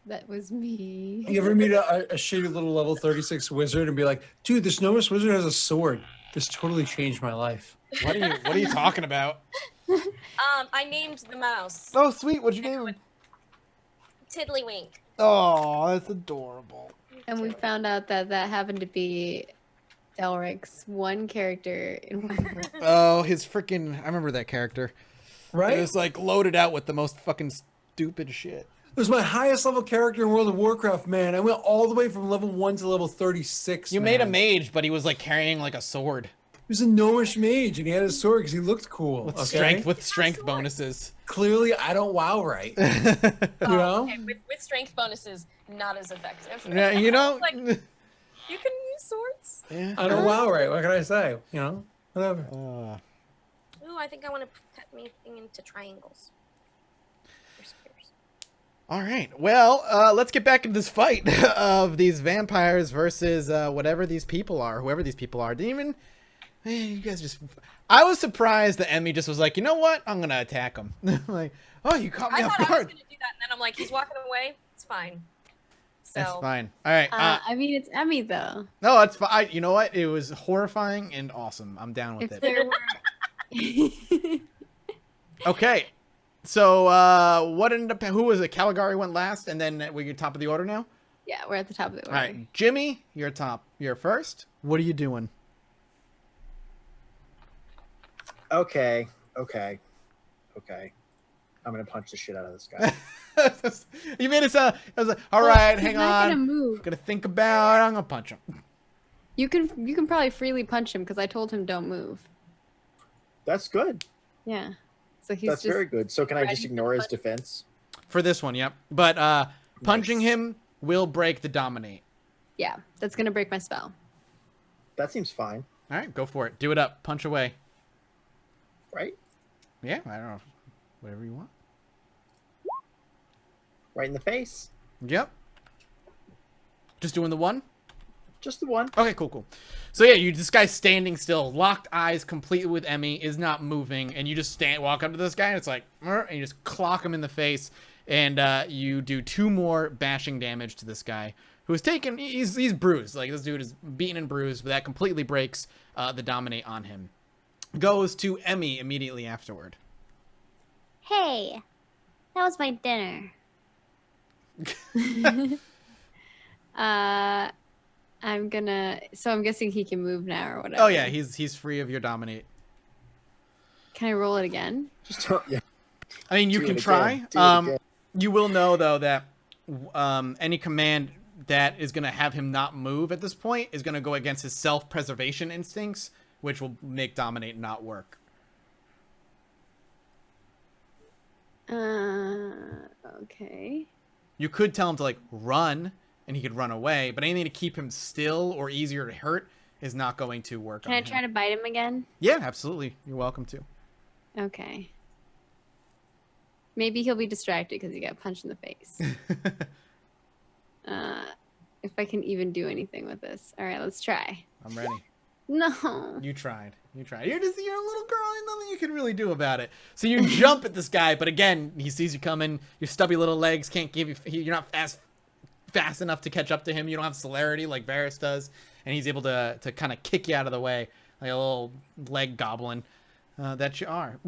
That was me. You ever meet a shitty little level 36 wizard and be like, dude, this Gnomish wizard has a sword. This totally changed my life. What are you talking about? I named the mouse Oh, sweet. What'd you name him? Tiddlywink. Oh, that's adorable. And we found out that happened to be Elric's one character in one. Oh, his freaking... I remember that character. Right? It was like loaded out with the most fucking stupid shit. It was my highest level character in World of Warcraft, man. I went all the way from level 1 to level 36. You made a mage, but he was like carrying like a sword. He was a gnomish mage, and he had a sword because he looked cool. With okay? strength bonuses. Clearly, I don't WoW right. You know? Okay, with strength bonuses, not as effective. Yeah, you know. Like, you can use swords. Yeah. I don't WoW right. What can I say? You know? Whatever. Ooh, I think I want to cut me into triangles. Or squares. All right. Well, let's get back into this fight of these vampires versus whatever these people are, whoever these people are. Didn't even... You guys just... I was surprised that Emmy just was like, you know what? I'm going to attack him. Like, oh, you caught me I off thought I was guard. going to do that, and then I'm like, he's walking away. It's fine. So, That's fine. All right. I mean, it's Emmy though. No, it's fine. You know what? It was horrifying and awesome. I'm down with If it. there were... Okay. So, what ended up... Who was it? Caligari went last, and then we're top of the order now? Yeah, we're at the top of the order. All right. Jimmy, you're top. You're first. What are you doing? Okay. I'm gonna punch the shit out of this guy. You made it sound... I was like, all right, hang he's not on. gonna move. Gonna think about it. I'm gonna punch him. You can probably freely punch him because I told him don't move. That's good. Yeah. So he's That's just very good. So can I just ready to ignore his punch. defense? For this one, yep. But punching Nice. him will break the dominate. Yeah, that's gonna break my spell. That seems fine, All right, go for it. Do it up. Punch away. right? Yeah, I don't know. Whatever you want. Right in the face. Yep. Just doing the one? Just the one. Okay, cool. So yeah, this guy's standing still, locked eyes completely with Emmy, is not moving, and you just walk up to this guy, and it's like, and you just clock him in the face, and you do 2 more bashing damage to this guy, who's taken, he's bruised. Like, this dude is beaten and bruised, but that completely breaks the dominate on him. Goes to Emmy immediately afterward. Hey, that was my dinner. I'm guessing he can move now or whatever. Oh yeah, he's free of your dominate. Can I roll it again? Just yeah. I mean, you Do can it try. again. Do it again. You will know though that any command that is going to have him not move at this point is going to go against his self-preservation instincts, which will make dominate not work. Okay. You could tell him to like run, and he could run away, but anything to keep him still or easier to hurt is not going to work. Can I try to bite him again? Yeah, absolutely. You're welcome to. Okay. Maybe he'll be distracted because he got punched in the face. If I can even do anything with this. All right, let's try. I'm ready. No. You tried. You're a little girl. There's nothing you can really do about it. So you jump at this guy, but again, he sees you coming. Your stubby little legs can't give you. You're not fast enough to catch up to him. You don't have celerity like Varys does, and he's able to kind of kick you out of the way like a little leg goblin that you are.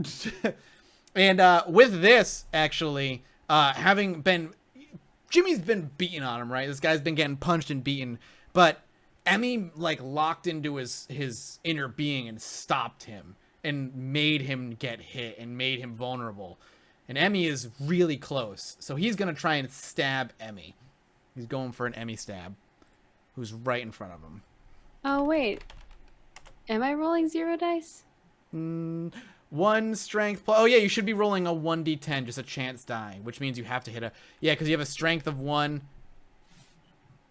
And with this, actually, Jimmy's been beating on him, right? This guy's been getting punched and beaten, but Emmy like locked into his inner being and stopped him and made him get hit and made him vulnerable. And Emmy is really close, so he's gonna try and stab Emmy. He's going for an Emmy stab, who's right in front of him. Oh wait. Am I rolling 0 dice? 1 strength plus. Oh yeah, you should be rolling a 1d10, just a chance die, which means you have to hit because you have a strength of 1.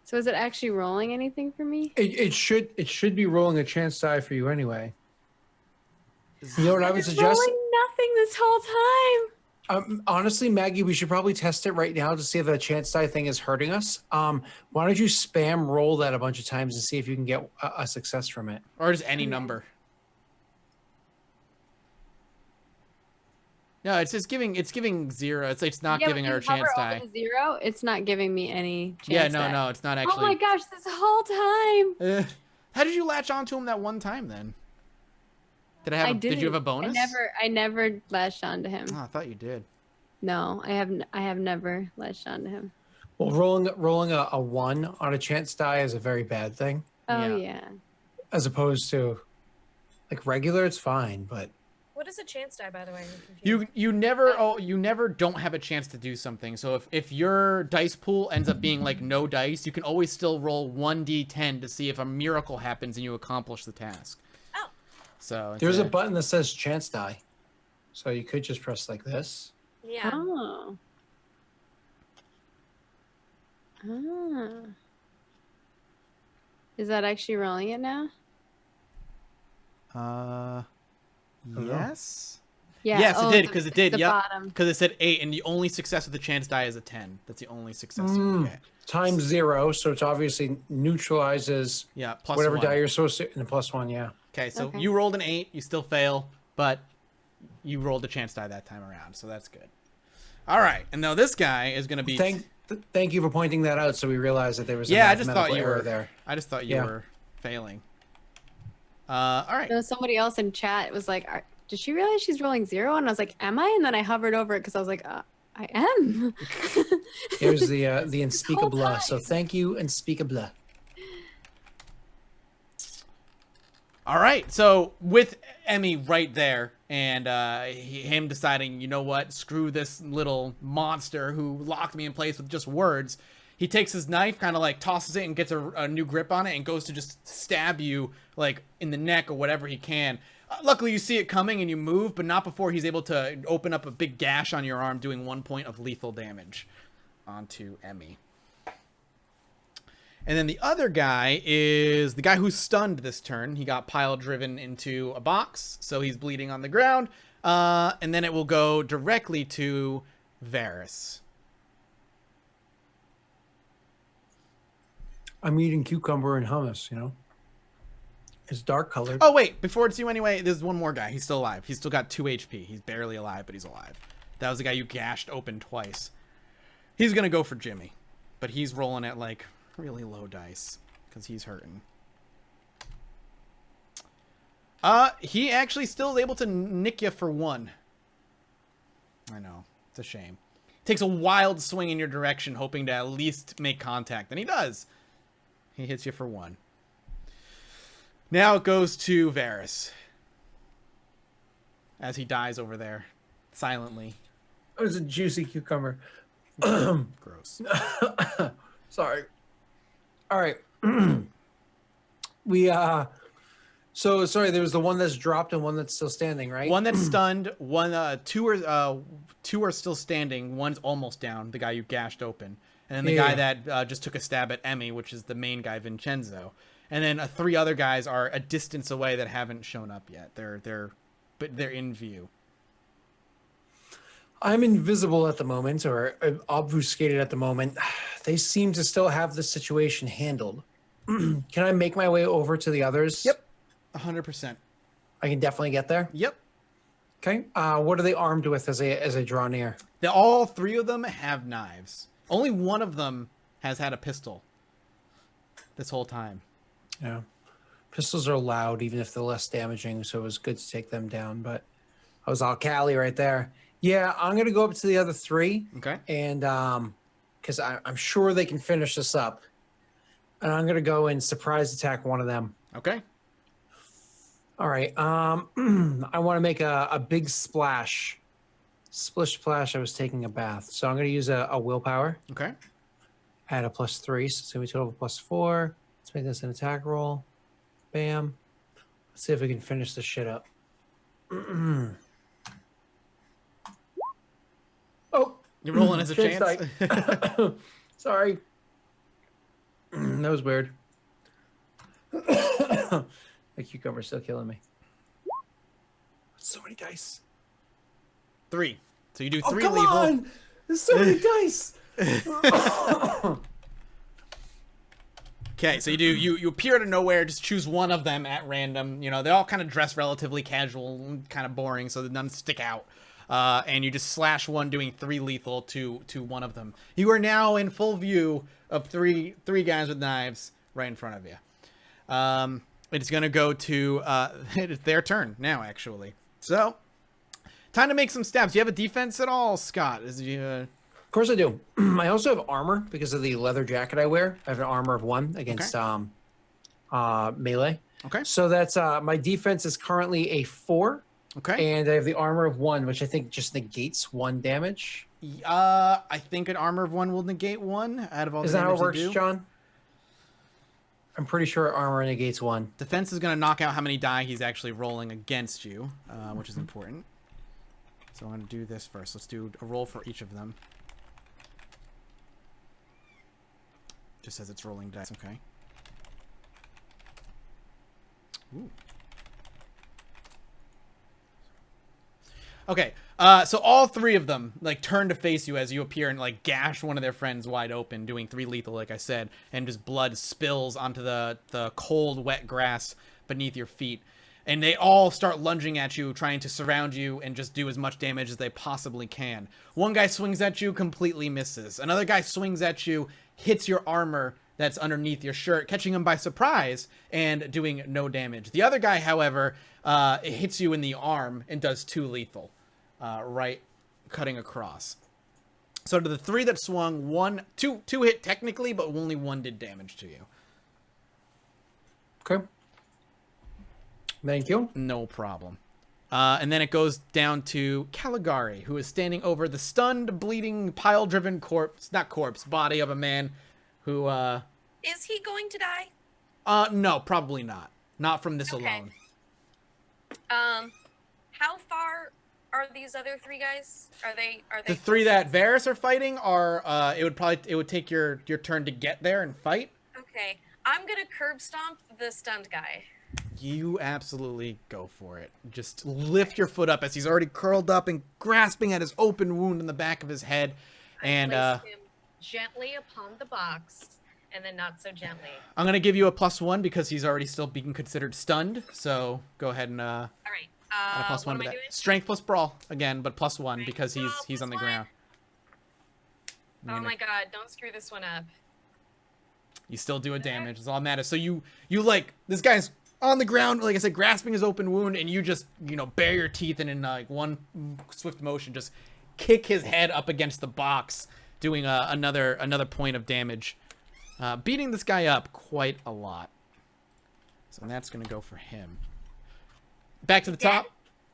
So is it actually rolling anything for me? It should be rolling a chance die for you anyway. You know what I would suggest? Rolling nothing this whole time. Honestly, Maggie, we should probably test it right now to see if the chance die thing is hurting us. Why don't you spam roll that a bunch of times and see if you can get a success from it? Or just any number. No, it's just giving. It's giving 0. It's not Yeah, giving when her you a chance hover die. over the 0, it's not giving me any chance Yeah, die. no, it's not Oh actually. my gosh, this whole time. How did you latch onto him that one time then? Did I have? I Did you have a didn't. bonus? I never latched onto him. Oh, I thought you did. No, I have never latched onto him. Well, rolling a 1 on a chance die is a very bad thing. Oh Yeah. yeah. As opposed to, like, regular, it's fine, but What is a chance die, by the way? I'm confused. You never don't have a chance to do something. So if your dice pool ends up being like no dice, you can always still roll 1d10 to see if a miracle happens and you accomplish the task. Oh. So it's there's a button that says chance die. So you could just press like this. Yeah. Oh. Ah. Is that actually rolling it now? Yes. Yeah. Yes, it oh, did, the- 'cause it did, The yep. bottom. Because it said 8, and the only success with the chance die is a 10. That's the only success you Mm. get. Times 0, so it's obviously neutralizes Yeah, plus whatever 1. die you're supposed to, and a +1, yeah. Okay, so Okay. you rolled an 8, you still fail, but you rolled a chance die that time around, so that's good. All right, and now this guy is going to be... Thank you for pointing that out, so we realized that there was a Yeah, I just thought mathematical you error were there. I just thought you Yeah. were failing. All right. No, somebody else in chat was like, "Did she realize she's rolling 0?" And I was like, "Am I?" And then I hovered over it because I was like, "I am." Here's the unspeakable. time. So thank you, unspeakable. All right. So with Emmy right there and him deciding, you know what, screw this little monster who locked me in place with just words, he takes his knife, kind of like tosses it and gets a new grip on it and goes to just stab you like in the neck or whatever he can. Luckily, you see it coming and you move, but not before he's able to open up a big gash on your arm, doing 1 point of lethal damage onto Emmy. And then the other guy is the guy who's stunned this turn. He got pile driven into a box, so he's bleeding on the ground. And then it will go directly to Varys. I'm eating cucumber and hummus, you know? It's dark colored. Oh, wait. Before it's you anyway, there's one more guy. He's still alive. He's still got 2 HP. He's barely alive, but he's alive. That was the guy you gashed open twice. He's going to go for Jimmy. But he's rolling at, like, really low dice. Because he's hurting. He actually still is able to nick you for 1. I know. It's a shame. Takes a wild swing in your direction, hoping to at least make contact. And he does. He hits you for 1. Now it goes to Varys. As he dies over there. Silently. It was a juicy cucumber. Gross. Sorry. All right. So sorry, there was the one that's dropped and one that's still standing, right? One that's stunned, two are still standing, one's almost down, the guy you gashed open. And then the guy that just took a stab at Emmy, which is the main guy, Vincenzo. And then 3 other guys are a distance away that haven't shown up yet. They're in view. I'm invisible at the moment, or obfuscated at the moment. They seem to still have the situation handled. Can I make my way over to the others? Yep. 100%. I can definitely get there. Yep. Okay. What are they armed with as I draw near? All 3 of them have knives. Only one of them has had a pistol this whole time. Yeah. Pistols are loud, even if they're less damaging, so it was good to take them down, but I was all Cali right there. Yeah, I'm going to go up to the other 3. Okay. And because I'm sure they can finish this up. And I'm going to go and surprise attack one of them. Okay. All right. I want to make a big splash. Splish splash. I was taking a bath. So I'm going to use a willpower. Okay. Add a +3. So it's going to be a total of +4. Let's make this an attack roll. Bam. Let's see if we can finish this shit up. Oh. You're rolling as a chance. Die. Sorry. That was weird. The cucumber's still killing me. So many dice. 3. So you do Oh, 3 come lethal. on! There's so many dice. Okay, so you appear out of nowhere, just choose one of them at random. You know, they all kind of dress relatively casual and kind of boring, so that none stick out. and you just slash one, doing 3 lethal to one of them. You are now in full view of three guys with knives right in front of you. It's gonna go to it's their turn now, actually. So, time to make some stabs. Do you have a defense at all, Scott? Of course I do. I also have armor because of the leather jacket I wear. I have an armor of 1 against melee. Okay. So that's my defense is currently a 4. Okay. And I have the armor of 1, which I think just negates 1 damage. I think an armor of 1 will negate 1 out of all. Is the that how it damage works, they do. John? I'm pretty sure armor negates 1. Defense is going to knock out how many die he's actually rolling against you, which is important. So I'm going to do this first. Let's do a roll for each of them. Just as it's rolling dice. Okay. Ooh. Okay, so all 3 of them like turn to face you as you appear and like gash one of their friends wide open, doing 3 lethal, like I said, and just blood spills onto the cold, wet grass beneath your feet. And they all start lunging at you, trying to surround you and just do as much damage as they possibly can. One guy swings at you, completely misses. Another guy swings at you, hits your armor that's underneath your shirt, catching him by surprise and doing no damage. The other guy, however, it hits you in the arm and does 2 lethal. Right, cutting across. So to the 3 that swung, two hit technically, but only 1 did damage to you. Okay. Thank you. No problem. And then it goes down to Caligari, who is standing over the stunned, bleeding, pile-driven body of a man who, Is he going to die? No, probably not. Not from this alone. How far are these other 3 guys? Are they The 3 that Varys are fighting are, it would take your turn to get there and fight. Okay. I'm gonna curb stomp the stunned guy. You absolutely go for it. Just lift your foot up as he's already curled up and grasping at his open wound in the back of his head. And I place him gently upon the box, and then not so gently. I'm gonna give you a +1 because he's already still being considered stunned. So go ahead and All right. add a +1 what to am I that. doing? Strength plus brawl again, but +1 Strength because brawl he's on the +1. ground. Oh my god! Don't screw this one up. You still do a damage. It's all that matters. So you like, this guy's on the ground, like I said, grasping his open wound, and you just, bare your teeth and in like one swift motion just kick his head up against the box, doing another point of damage, beating this guy up quite a lot. So that's gonna go for him. Back to the top.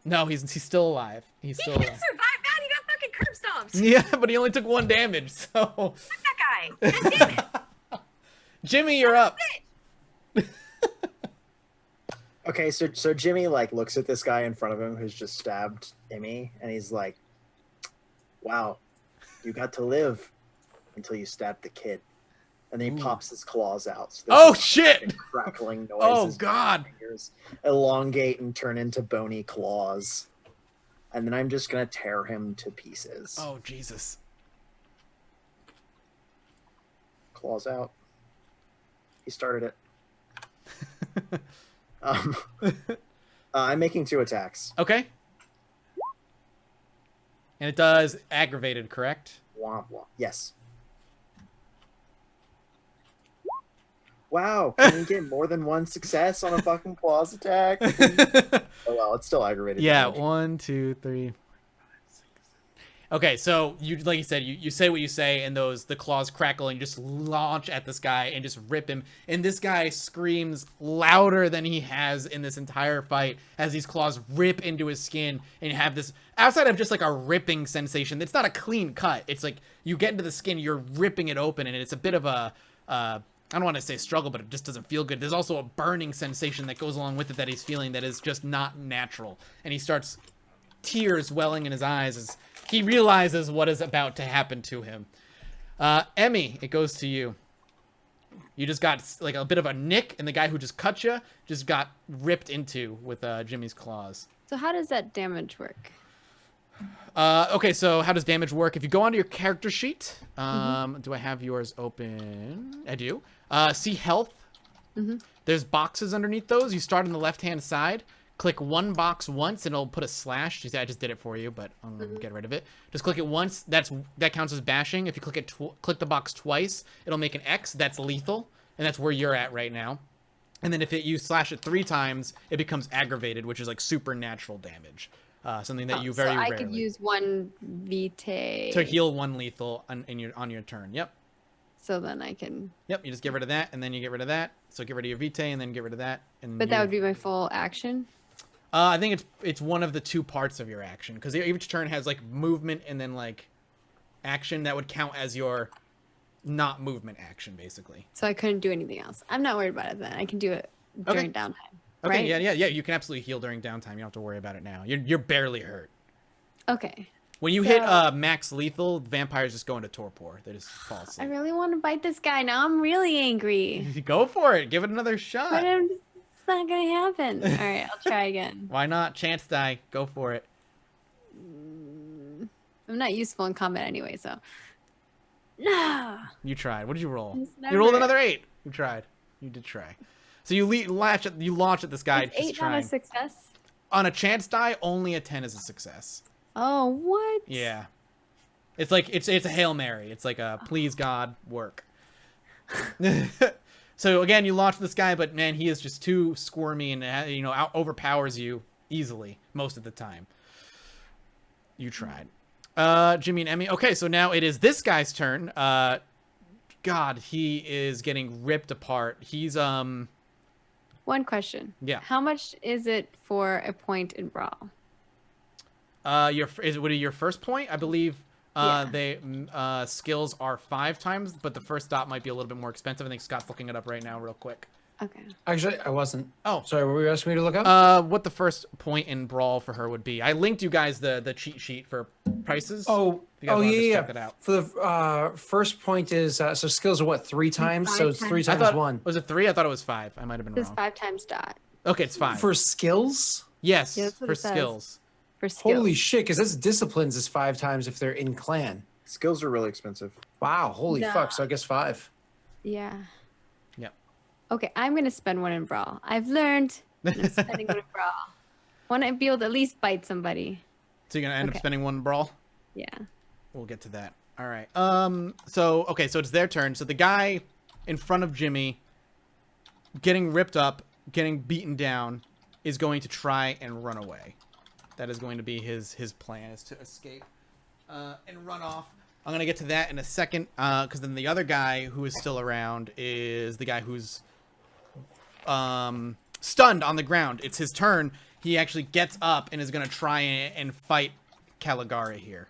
No, he's still alive. He's still He alive. can survive that. He got fucking curb stomped. Yeah, but he only took 1 damage. So Fuck that guy. God damn it. Jimmy, you're up. Okay, so Jimmy like looks at this guy in front of him who's just stabbed Emmy, and he's like, "Wow, you got to live until you stabbed the kid." And then he pops his claws out. So there's Oh this shit! crackling noise. Oh as god! his fingers elongate and turn into bony claws. And then I'm just gonna tear him to pieces. Oh Jesus! Claws out. He started it. I'm making 2 attacks. Okay. And it does aggravated, correct? Womp womp. Yes. Wow, can you get more than 1 success on a fucking claws attack? Oh well, it's still aggravated. Yeah, damage. 1, 2, 3, 4, 5, 6, 7. Okay, so you, like you said, you say what you say, and the claws crackle, and you just launch at this guy and just rip him. And this guy screams louder than he has in this entire fight as these claws rip into his skin, and you have this, outside of just like a ripping sensation, it's not a clean cut. It's like you get into the skin, you're ripping it open, and it's a bit of a I don't want to say struggle, but it just doesn't feel good. There's also a burning sensation that goes along with it that he's feeling that is just not natural. And he starts, tears welling in his eyes as he realizes what is about to happen to him. Emmy, it goes to you. You just got like a bit of a nick, and the guy who just cut you just got ripped into with Jimmy's claws. So how does that damage work? Okay, so how does damage work? If you go onto your character sheet, do I have yours open? I do. See health. There's boxes underneath those. You start on the left-hand side. click one box once, and it'll put a slash. You see, I just did it for you, but I'm gonna get rid of it. Just click it once. That counts as bashing. If you click the box twice, it'll make an X. That's lethal, and that's where you're at right now. And then if you slash it 3 times, it becomes aggravated, which is like supernatural damage. Something that you very so I rarely. could use 1 vitae to heal 1 lethal on your turn. Yep. So then I can. Yep. You just get rid of that, and then you get rid of that. So get rid of your vitae, and then get rid of that. And But that would be my full action. I think it's one of the 2 parts of your action, because each turn has like movement and then like action that would count as your not movement action, basically. So I couldn't do anything else. I'm not worried about it then. I can do it during downtime. Okay. Right? Yeah. You can absolutely heal during downtime. You don't have to worry about it now. You're barely hurt. Okay. When you hit max lethal, vampires just go into torpor. They just fall I asleep. really want to bite this guy now. I'm really angry. Go for it. Give it another But shot. it's not gonna happen. All right, I'll try again. Why not? Chance die. Go for it. I'm not useful in combat anyway, so. No. You tried. What did you roll? It's You rolled never- another 8. You tried. You did try. So you launch at this guy. Is Just 8 not a trying. success? On a chance die, only a 10 is a success. Oh, what? Yeah. It's like it's a Hail Mary. It's like a please God work. So again, you launch this guy, but man, he is just too squirmy and overpowers you easily most of the time. You tried. Jimmy and Emmy. Okay, so now it is this guy's turn. God, he is getting ripped apart. He's One question. Yeah. How much is it for a point in Brawl? would it your first point? I believe Yeah. they skills are 5 times, but the first dot might be a little bit more expensive. I think Scott's looking it up right now real quick. Okay. Actually, I wasn't. Oh. Sorry, what were you asking me to look up? What the first point in Brawl for her would be. I linked you guys the cheat sheet for prices. Oh, you guys oh wanna just yeah, check it out. For the first point is so skills are what 3 times? So it's 3 I times thought 1 was it 3? I thought it was 5. I might have been This wrong. 5 times dot. Okay, it's 5. for skills. Yes, Yeah, that's what for it says. skills. For skills. Holy shit! Because that's disciplines is 5 times if they're in clan. Skills are really expensive. Wow, holy Nah. fuck! So I guess 5. Yeah. Yep. Okay, I'm gonna spend 1 in Brawl. I've learned. I'm spending 1 in Brawl. Want to be able to at least bite somebody. So you're gonna end up Okay. spending 1 Brawl. Yeah. We'll get to that. All right. So it's their turn. So the guy in front of Jimmy, getting ripped up, getting beaten down, is going to try and run away. That is going to be his plan, is to escape and run off. I'm gonna get to that in a second, because then the other guy who is still around is the guy who's stunned on the ground. It's his turn. He actually gets up and is gonna try and fight Caligari here.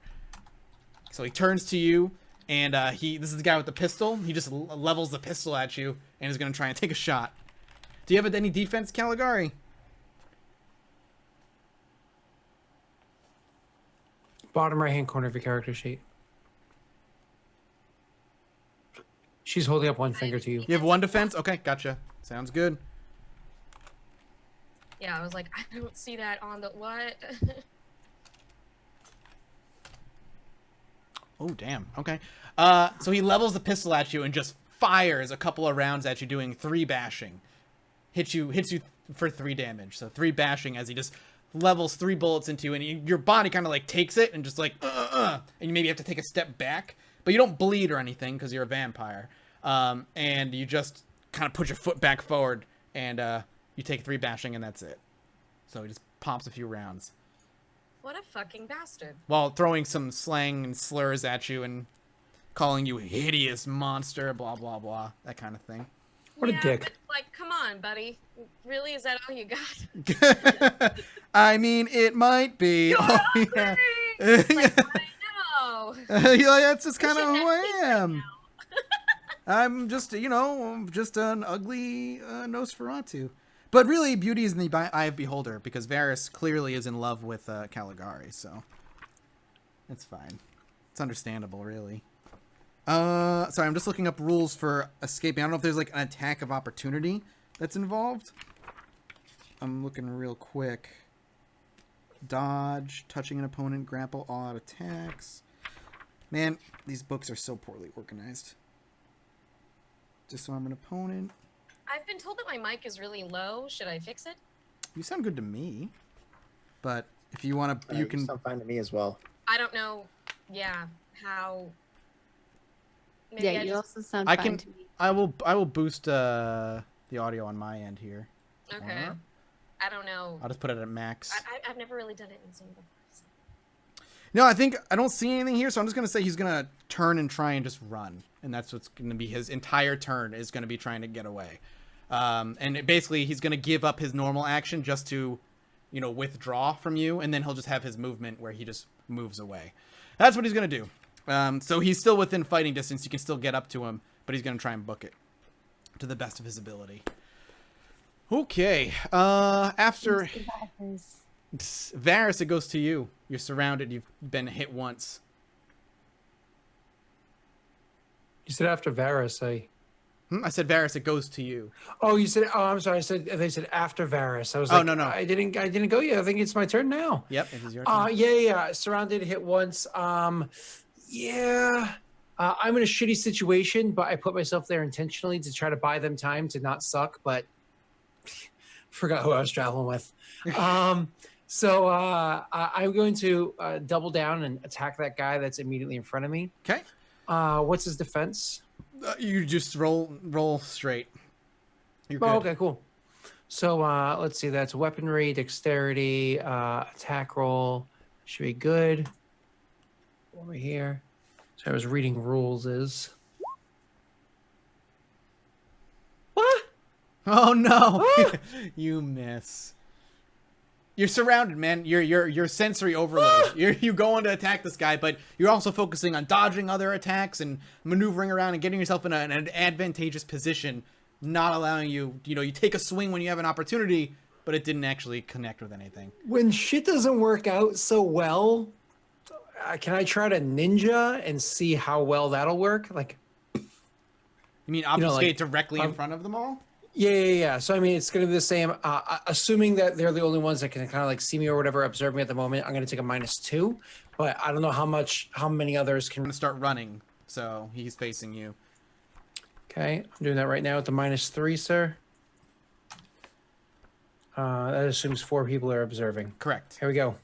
So he turns to you, and this is the guy with the pistol. He just levels the pistol at you and is gonna try and take a shot. Do you have any defense, Caligari? Bottom right hand corner of your character sheet. She's holding up 1 finger to you. You have 1 defense? Okay, gotcha. Sounds good. Yeah, I was like, I don't see that on the what? Oh, damn. Okay. So he levels the pistol at you and just fires a couple of rounds at you, doing 3 bashing. Hits you for 3 damage. So 3 bashing as he just levels 3 bullets into you, and your body kind of like takes it and just like, and you maybe have to take a step back, but you don't bleed or anything because you're a vampire. And you just kind of put your foot back forward, and you take 3 bashing, and that's it. So he just pops a few rounds What a fucking bastard. while throwing some slang and slurs at you and calling you hideous monster, blah, blah, blah, that kind of thing. What a dick. But, like, come on, buddy. Really, is that all you got? I mean, it might be. Oh, yeah. Like, I know. Yeah, that's just kind of should who I Netflix right am. I'm just, just an ugly Nosferatu. But really, beauty is in the eye of beholder, because Varys clearly is in love with Caligari, so it's fine. It's understandable, really. Sorry, I'm just looking up rules for escaping. I don't know if there's like an attack of opportunity that's involved. I'm looking real quick. Dodge, touching an opponent, grapple, all out attacks. Man, these books are so poorly organized. Disarm an opponent. I've been told that my mic is really low. Should I fix it? You sound good to me. But if you want to, you can. Sound fine to me as well. I don't know. Yeah, how? Maybe Yeah, I you just... also sound I fine can. to me. I will boost the audio on my end here. Okay. I don't know. I'll just put it at max. I've never really done it in Zoom before. So. No, I don't see anything here, so I'm just gonna say he's gonna turn and try and just run, and that's what's gonna be his entire turn is gonna be trying to get away, basically he's gonna give up his normal action just to, withdraw from you, and then he'll just have his movement where he just moves away. That's what he's gonna do. So he's still within fighting distance. You can still get up to him, but he's gonna try and book it to the best of his ability. Okay. After Varys, it goes to you. You're surrounded. You've been hit once. You said after Varys, I said Varys, it goes to you. Oh, you said. Oh, I'm sorry. They said after Varys. I was like, no. I didn't go yet. I think it's my turn now. Yep, it is your turn. Yeah. Surrounded, hit once. Yeah. I'm in a shitty situation, but I put myself there intentionally to try to buy them time to not suck. But forgot who I was traveling with. So I'm going to double down and attack that guy that's immediately in front of me. Okay. What's his defense? You just roll straight. You're good. Oh, okay, cool. So let's see. That's weaponry, dexterity, attack roll. Should be good. Over here. So I was reading rules is. What? Oh no! You miss. You're surrounded, man. You're sensory overload. You go on to attack this guy, but you're also focusing on dodging other attacks and maneuvering around and getting yourself in an advantageous position, not allowing you. You take a swing when you have an opportunity, but it didn't actually connect with anything. When shit doesn't work out so well, can I try to ninja and see how well that'll work? Like, you mean obfuscate directly in front of them all? Yeah. So I mean, it's going to be the same. Assuming that they're the only ones that can kind of like see me or whatever, observe me at the moment. I'm going to take a -2, but I don't know how many others I'm can. gonna start running, so he's facing you. Okay, I'm doing that right now with the -3, sir. That assumes 4 people are observing. Correct. Here we go.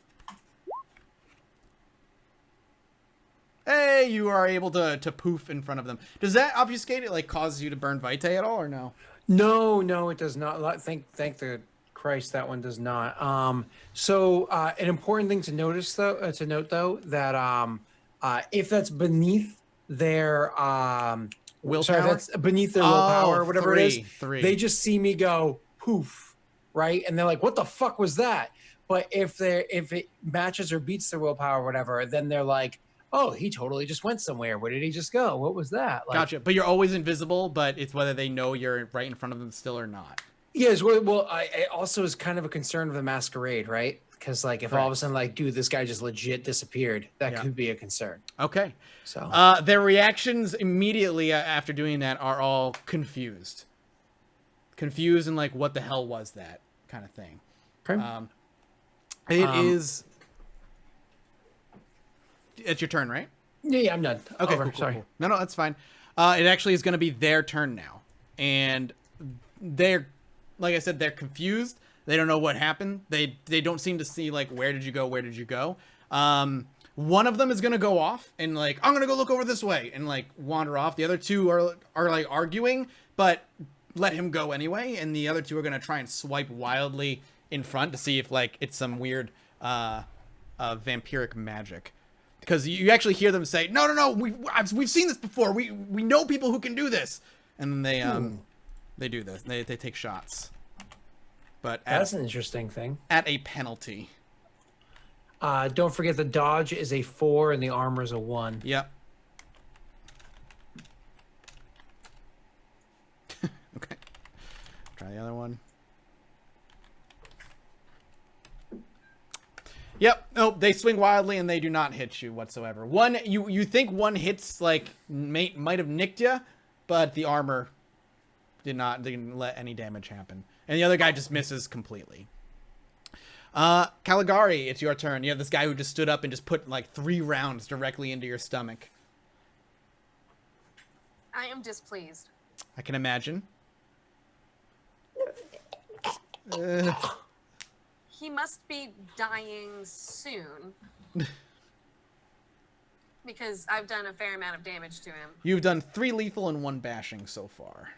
Hey, you are able to poof in front of them. Does that obfuscate it, like cause you to burn vitae at all, or no? No, it does not. Thank the Christ, that one does not. So an important thing to note though, that if that's beneath their Willpower? sorry, if that's beneath their willpower or whatever it is, three. they just see me go poof, right, and they're like, "What the fuck was that?" But if it matches or beats their willpower or whatever, then they're like, "Oh, he totally just went somewhere. Where did he just go? What was that?" Like, Gotcha. But you're always invisible, but it's whether they know you're right in front of them still or not. Yes, well, it also is kind of a concern of the masquerade, right? Because like if all of a sudden like, dude, this guy just legit disappeared, that could be a concern. Okay. So their reactions immediately after doing that are all confused. Confused and like, what the hell was that kind of thing. okay. It is. It's your turn, right? Yeah, I'm done. Okay, Over. cool, cool, Sorry. cool. No, that's fine. It actually is going to be their turn now. And they're, like I said, they're confused. They don't know what happened. They don't seem to see, like, where did you go? One of them is going to go off and, like, I'm going to go look over this way and, like, wander off. The other two are like, arguing, but let him go anyway. And the other two are going to try and swipe wildly in front to see if, like, it's some weird vampiric magic. Because you actually hear them say, no, we've seen this before. We know people who can do this. And then they do this. They take shots. But That's an interesting thing. at a penalty. Don't forget the dodge is a 4 and the armor is a 1. Yep. Okay. Try the other one. Yep. Oh, they swing wildly and they do not hit you whatsoever. One, you think one hits, like, might have nicked you, but the armor didn't let any damage happen. And the other guy just misses completely. Caligari, it's your turn. You have this guy who just stood up and just put, like, 3 rounds directly into your stomach. I am displeased. I can imagine. he must be dying soon. Because I've done a fair amount of damage to him. You've done 3 lethal and 1 bashing so far.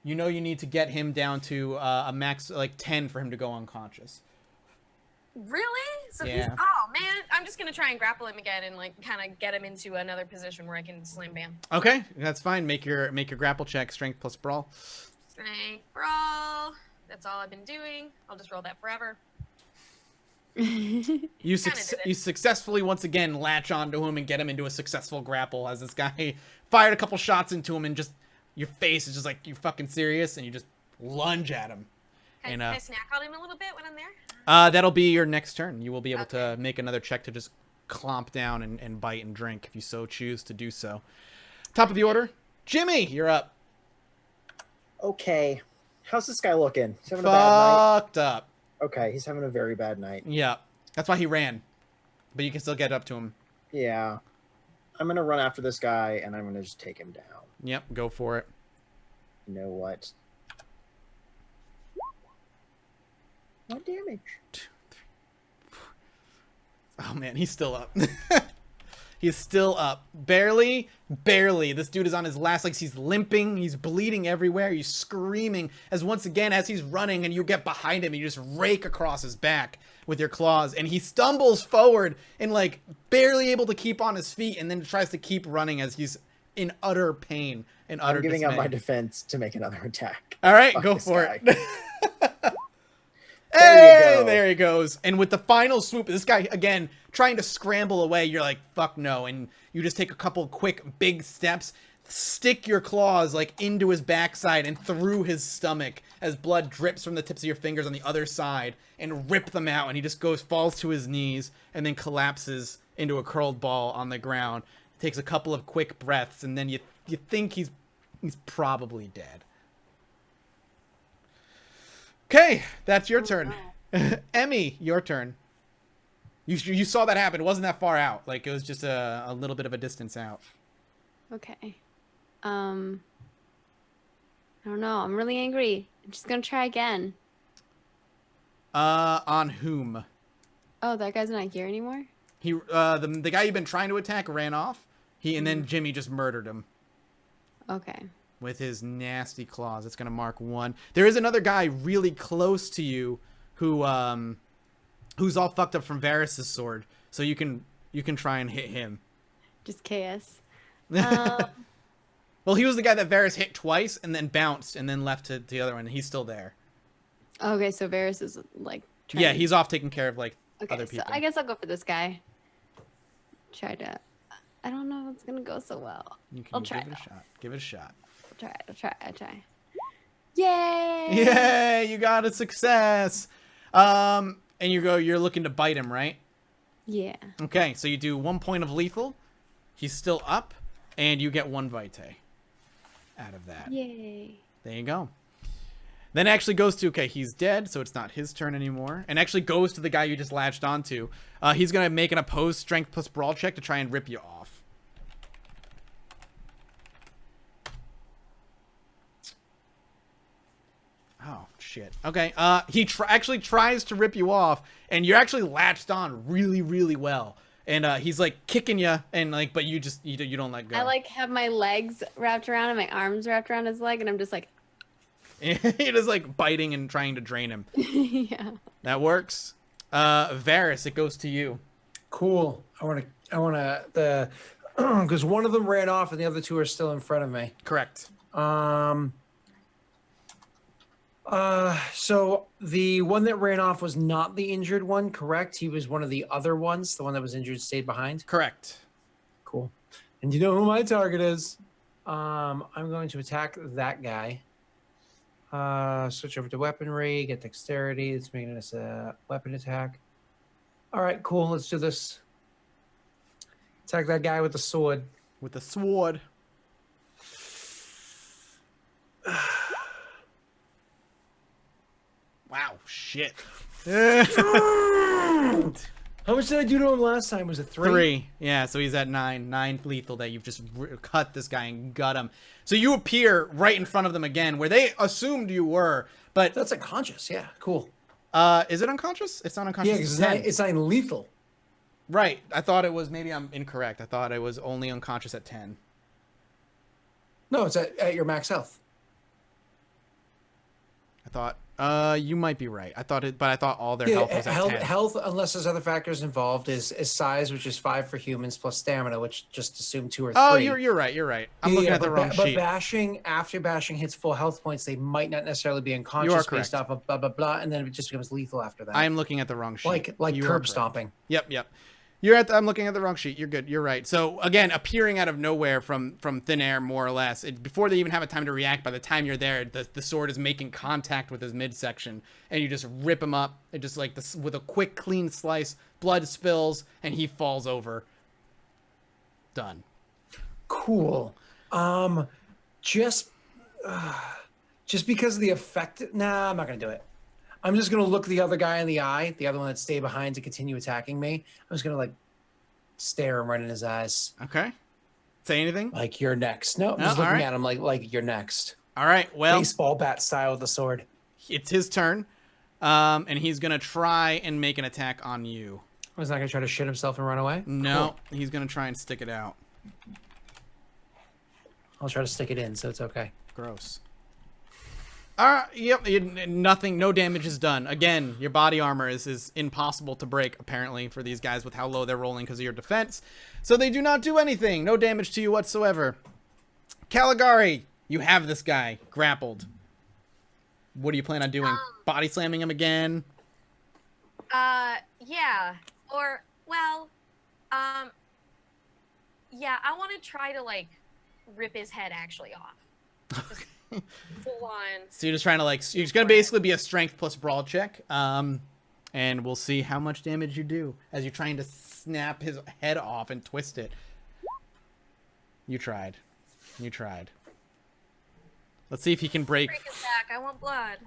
You know you need to get him down to a max, like, 10 for him to go unconscious. Really? So Yeah. he's... Oh, man. I'm just going to try and grapple him again and, like, kind of get him into another position where I can slam bam. Okay, that's fine. Make your grapple check, strength plus brawl. Strength, brawl. That's all I've been doing. I'll just roll that forever. You successfully once again latch onto him and get him into a successful grapple as this guy fired a couple shots into him and just your face is just like, you fucking serious? And you just lunge at him. Can I snack on him a little bit when I'm there? That'll be your next turn. You will be able to make another check to just clomp down and bite and drink if you so choose to do so. Top of the order, Jimmy, you're up. Okay. How's this guy looking? He's having a bad night. Fucked up. Okay, he's having a very bad night. Yeah, that's why he ran. But you can still get up to him. Yeah. I'm going to run after this guy, and I'm going to just take him down. Yep, go for it. You know what? 1 damage. 2, 3, 4. Oh, man, he's still up. He's still up. Barely. This dude is on his last legs. He's limping. He's bleeding everywhere. He's screaming as once again, as he's running and you get behind him, you just rake across his back with your claws. And he stumbles forward and like barely able to keep on his feet and then tries to keep running as he's in utter pain and utter I'm giving dismay. up my defense to make another attack. All right, Fuck go this for guy. it. There you go. There he goes. And with the final swoop, this guy, again, trying to scramble away, you're like, fuck no. And you just take a couple quick, big steps, stick your claws, like, into his backside and through his stomach as blood drips from the tips of your fingers on the other side and rip them out. And he just falls to his knees and then collapses into a curled ball on the ground. Takes a couple of quick breaths, and then you think he's probably dead. Okay, that's your turn. Emmy, your turn. You saw that happen. It wasn't that far out. Like, it was just a little bit of a distance out. Okay. I don't know. I'm really angry. I'm just gonna try again. On whom? Oh, that guy's not here anymore? He the guy you've been trying to attack ran off. And then Jimmy just murdered him. Okay. With his nasty claws. It's gonna mark 1. There is another guy really close to you who's all fucked up from Varys' sword. So you can try and hit him. Just chaos. Well, he was the guy that Varys hit twice and then bounced and then left to the other one. He's still there. Okay, so Varys is like trying Yeah, to... he's off taking care of like okay, other people. So I guess I'll go for this guy. Try to... I don't know if it's gonna go so well. I'll try give it a shot. Give it a shot. I'll try. Yay! Yay! You got a success. And you're looking to bite him, right? Yeah. Okay, so you do 1 point of lethal. He's still up, and you get 1 vitae out of that. Yay. There you go. Then it actually goes to, okay, he's dead, so it's not his turn anymore. And actually goes to the guy you just latched onto. He's going to make an opposed strength plus brawl check to try and rip you off. Oh, shit. Okay, he actually tries to rip you off, and you're actually latched on really, really well. And he's, like, kicking you, and, like, but you don't let go. I, like, have my legs wrapped around and my arms wrapped around his leg, and I'm just like... You're just, like, biting and trying to drain him. Yeah. That works. Varys, it goes to you. Cool. I want to because one of them ran off and the other 2 are still in front of me. Correct. So the one that ran off was not the injured one, correct? He was one of the other ones. The one that was injured stayed behind. Correct. Cool. And you know who my target is? I'm going to attack that guy. Switch over to weaponry, get dexterity. It's making us a weapon attack. All right, cool. Let's do this. Attack that guy with the sword. With the sword. Wow, shit. How much did I do to him last time? Was it 3? 3. Yeah, so he's at 9. 9 lethal that you've just cut this guy and gut him. So you appear right in front of them again, where they assumed you were, but... That's unconscious. Yeah, cool. Is it unconscious? It's not unconscious. Yeah, because it's not even lethal. Right. I thought it was. Maybe I'm incorrect. I thought it was only unconscious at 10. No, it's at your max health. I thought. You might be right. I thought all their health was at 10. Health, unless there's other factors involved, is size, which is 5 for humans, plus stamina, which just assume 2 or 3. Oh, you're right. You're right. I'm looking at the wrong sheet. But after bashing hits full health points, they might not necessarily be unconscious based off of blah blah blah, and then it just becomes lethal after that. I am looking at the wrong sheet. Like curb stomping. Yep. I'm looking at the wrong sheet. You're good. You're right. So again, appearing out of nowhere from thin air, more or less, before they even have a time to react. By the time you're there, the sword is making contact with his midsection, and you just rip him up. And just like this, with a quick, clean slice, blood spills, and he falls over. Done. Cool. Just because of the effect. Nah, I'm not gonna do it. I'm just gonna look the other guy in the eye, the other one that stayed behind to continue attacking me. I'm just gonna stare him right in his eyes. Okay. Say anything? Like, you're next. No, I'm just looking at him like you're next. All right. Well, baseball bat style with the sword. It's his turn, and he's gonna try and make an attack on you. He's not gonna try to shit himself and run away. No, he's gonna try and stick it out. I'll try to stick it in, so it's okay. Gross. Yep, nothing, no damage is done. Again, your body armor is impossible to break, apparently, for these guys with how low they're rolling because of your defense. So they do not do anything. No damage to you whatsoever. Caligari, you have this guy grappled. What do you plan on doing? Body slamming him again? Yeah. Or, well, yeah, I want to try to, rip his head actually off. Just full on. So you're just trying to, you're just going to basically be a strength plus brawl check. And we'll see how much damage you do as you're trying to snap his head off and twist it. You tried. Let's see if he can break his back. I want blood.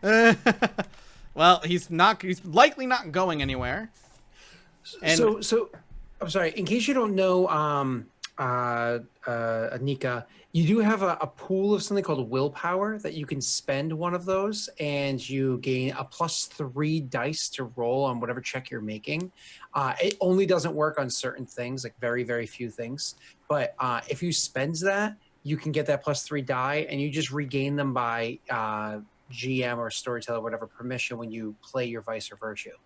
Well, he's likely not going anywhere. And so I'm sorry, in case you don't know, Anika, you do have a pool of something called willpower that you can spend one of those, and you gain a +3 dice to roll on whatever check you're making. It only doesn't work on certain things, like very, very few things. But if you spend that, you can get that +3 die, and you just regain them by GM or Storyteller, whatever permission, when you play your Vice or Virtue.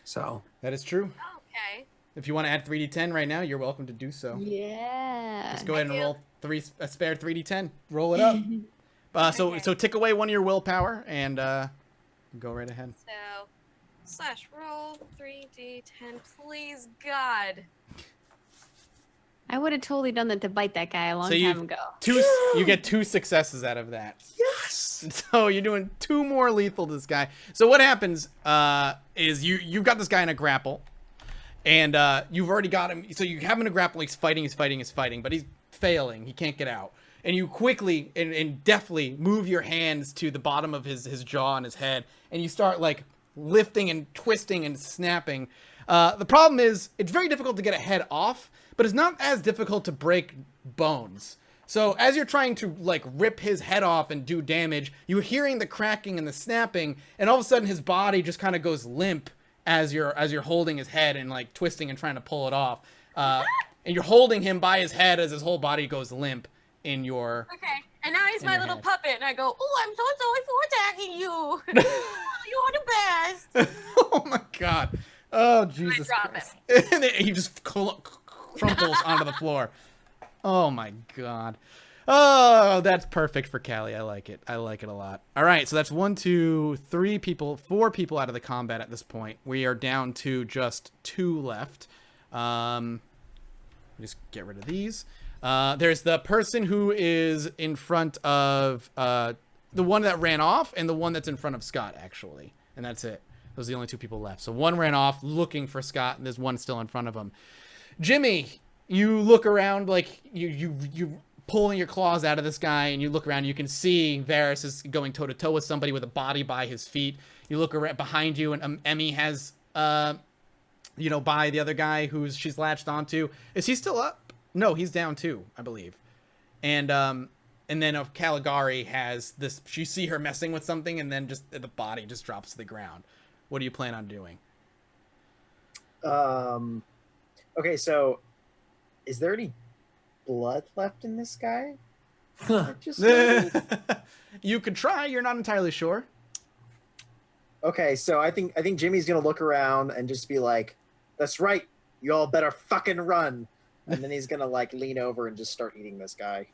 So that is true. Okay. If you want to add 3d10 right now, you're welcome to do so. Yeah. Just go ahead and roll a spare 3d10. Roll it up. So tick away one of your willpower and go right ahead. So /roll 3d10, please God. I would have totally done that to bite that guy a long time ago. You get 2 successes out of that. Yes. So you're doing 2 more lethal to this guy. So what happens is you've got this guy in a grapple. And you've already got him. So you have him in a grapple. He's fighting, but he's failing. He can't get out. And you quickly and deftly move your hands to the bottom of his jaw and his head. And you start lifting and twisting and snapping. The problem is it's very difficult to get a head off, but it's not as difficult to break bones. So as you're trying to rip his head off and do damage, you're hearing the cracking and the snapping. And all of a sudden his body just kind of goes limp as you're holding his head and twisting and trying to pull it off, and you're holding him by his head as his whole body goes limp in your. Okay, and now he's my little head. puppet, and I go, "Oh, I'm so sorry for attacking you. You're the best." Oh my God! Oh Jesus! I drop Christ. And then he just crumples onto the floor. Oh my God! Oh, that's perfect for Callie. I like it. I like it a lot. All right, so that's 4 people out of the combat at this point. We are down to just 2 left. Just get rid of these. There's the person who is in front of the one that ran off and the one that's in front of Scott, actually. And that's it. Those are the only 2 people left. So one ran off looking for Scott, and there's one still in front of him. Jimmy, you look around you pulling your claws out of this guy, and you look around, you can see Varys is going toe-to-toe with somebody with a body by his feet. You look around behind you, and Emmy has, by the other guy she's latched onto. Is he still up? No, he's down too, I believe. And then Caligari has this, you see her messing with something, and then just the body just drops to the ground. What do you plan on doing? Okay, so is there any blood left in this guy? Just You could try. You're not entirely sure. okay, so I think Jimmy's gonna look around and just be like, "That's right, you all better fucking run!" And then he's gonna like lean over and just start eating this guy.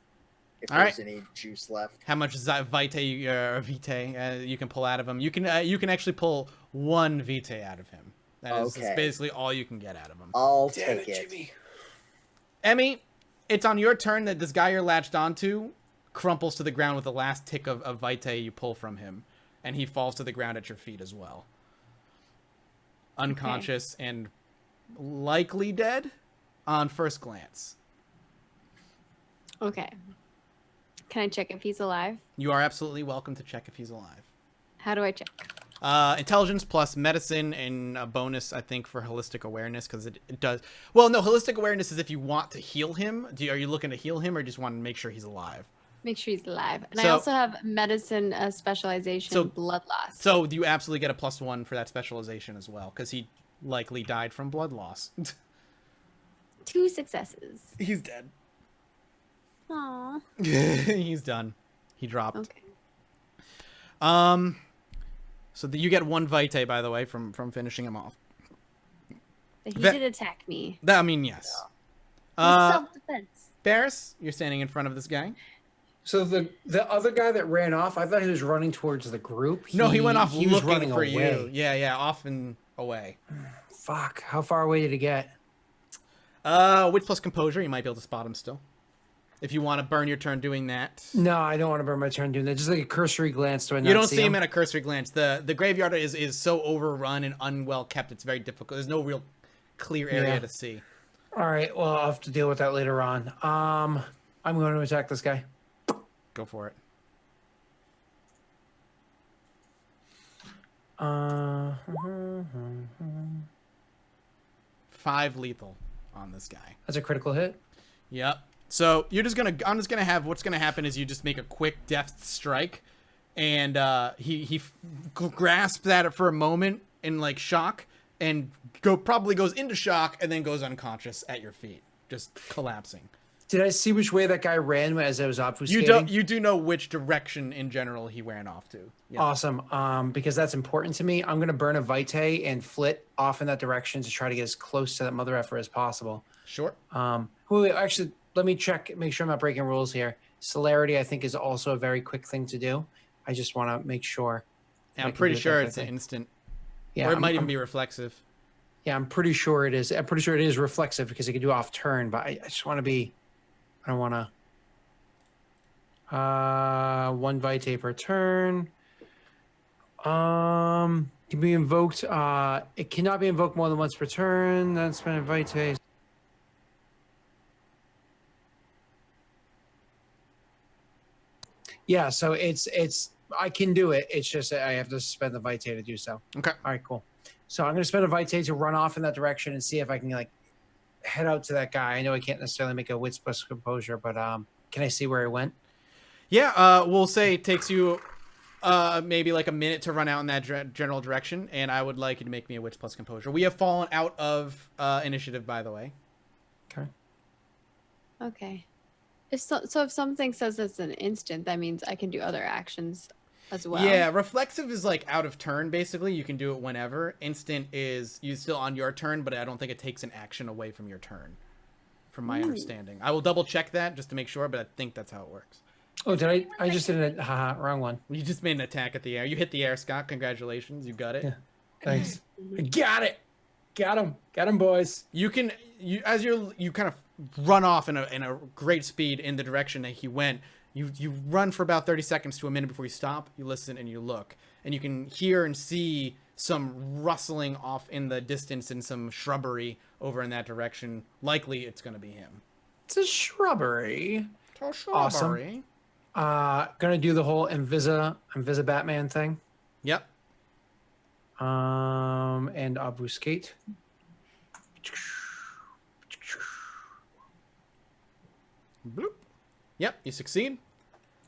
If All there's right. any juice left. How much vitae you can pull out of him? You can actually pull 1 vitae out of him. That's Okay. basically all you can get out of him. I'll Damn take it, it. Jimmy. Emmy, it's on your turn that this guy you're latched onto crumples to the ground with the last tick of vitae you pull from him, and he falls to the ground at your feet as well. Unconscious and likely dead on first glance. Okay. Can I check if he's alive? You are absolutely welcome to check if he's alive. How do I check? Intelligence plus medicine and a bonus, I think, for holistic awareness, because it does. Well, no, holistic awareness is if you want to heal him. Are you looking to heal him, or just want to make sure he's alive? Make sure he's alive. And I So- also have medicine specialization, So- bloodlust. So you absolutely get a +1 for that specialization as well, because he likely died from blood loss. 2 successes. He's dead. Aw. He's done. He dropped. Okay. So you get 1 vitae, by the way, from finishing him off. But he Ve- did attack me. I mean, yes. Self-defense. Barris, you're standing in front of this guy. So the other guy that ran off, I thought he was running towards the group. No, he went off he was looking running for away. you. Yeah, off and away. Fuck. How far away did he get? Wit plus composure, you might be able to spot him still. If you want to burn your turn doing that. No, I don't want to burn my turn doing that. Just like a cursory glance. Do I not You don't see see him at a cursory glance. The graveyard is so overrun and unwell kept, it's very difficult. There's no real clear area Yeah. to see. All right. Well, I'll have to deal with that later on. I'm going to attack this guy. Go for it. Uh, 5 lethal on this guy. that's a critical hit. Yep. So I'm just gonna have what's gonna happen is you just make a quick deft strike, and he grasps at it for a moment in like shock, and probably goes into shock and then goes unconscious at your feet, just collapsing. Did I see which way that guy ran as I was obfuscating? You do know which direction in general he ran off to. Yeah. Awesome. Because that's important to me. I'm going to burn a vitae and flit off in that direction to try to get as close to that mother effer as possible. Sure. Wait, actually, let me check, make sure I'm not breaking rules here. Celerity, I think, is also a very quick thing to do. I just want to make sure. Yeah, I I'm can pretty do it sure that it's an quickly. instant, Yeah, or it I'm- might even I'm- be reflexive. Yeah, I'm pretty sure it is. I'm pretty sure it is reflexive because it can do off turn, but I just want to be. I don't want to. 1 vitae per turn. Can be invoked. It cannot be invoked more than once per turn. That's when vitae. Yeah, so it's. I can do it. It's just that I have to spend the vitae to do so. Okay. All right, cool. So I'm going to spend a vitae to run off in that direction and see if I can like head out to that guy. I know I can't necessarily make a wits plus composure, but can I see where he went? Yeah, we'll say it takes you maybe like a minute to run out in that general direction, and I would like you to make me a wits plus composure. We have fallen out of initiative, by the way. Okay. Okay. If something says it's an instant, that means I can do other actions as well. Yeah, reflexive is like out of turn, basically. You can do it whenever. Instant is you still on your turn, but I don't think it takes an action away from your turn, from my understanding. I will double check that just to make sure, but I think that's how it works. Oh, did I? I just did it. Haha, wrong one. You just made an attack at the air. You hit the air, Scott. Congratulations. You got it. Yeah. Thanks. I got it. Got him, boys. You kind of run off in a great speed in the direction that he went. You run for about 30 seconds to a minute before you stop. You listen and you look, and you can hear and see some rustling off in the distance in some shrubbery over in that direction. Likely, it's going to be him. It's a shrubbery. Awesome. Gonna do the whole Invisa Batman thing. Yep. And obfuscate. Bloop. Yep, you succeed.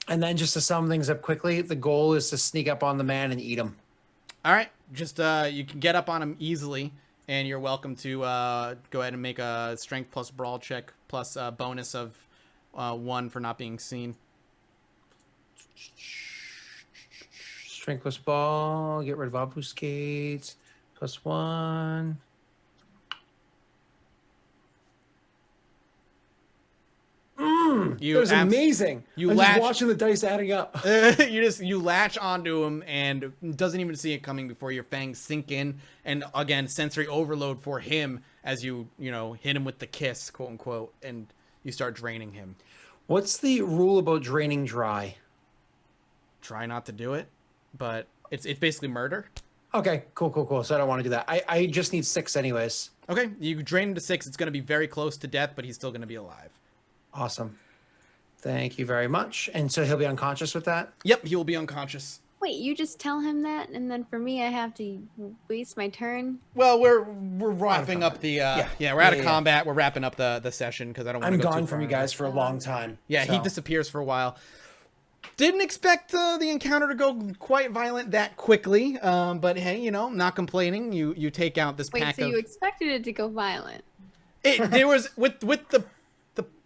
And then just to sum things up quickly, the goal is to sneak up on the man and eat him. All right. just you can get up on him easily, and you're welcome to go ahead and make a strength plus brawl check plus a bonus of 1 for not being seen. Strength plus ball. Get rid of obfuscates. +1. That was amazing. I'm just watching the dice adding up. You latch onto him and doesn't even see it coming before your fangs sink in, and again sensory overload for him as you hit him with the kiss, quote unquote, and you start draining him. What's the rule about draining dry? Try not to do it, but it's basically murder. Okay, cool. So I don't want to do that. I just need 6 anyways. Okay, you drain him to 6. It's going to be very close to death, but he's still going to be alive. Awesome. Thank you very much. And so he'll be unconscious with that? Yep, he will be unconscious. Wait, you just tell him that, and then for me, I have to waste my turn? Well, we're wrapping up the we're out of combat. We're wrapping up the session because I don't want to go too I'm gone far from you guys for a long time. Yeah, so. He disappears for a while. Didn't expect the encounter to go quite violent that quickly, but hey, not complaining. You take out this pack of... Wait, so you expected it to go violent? There was with the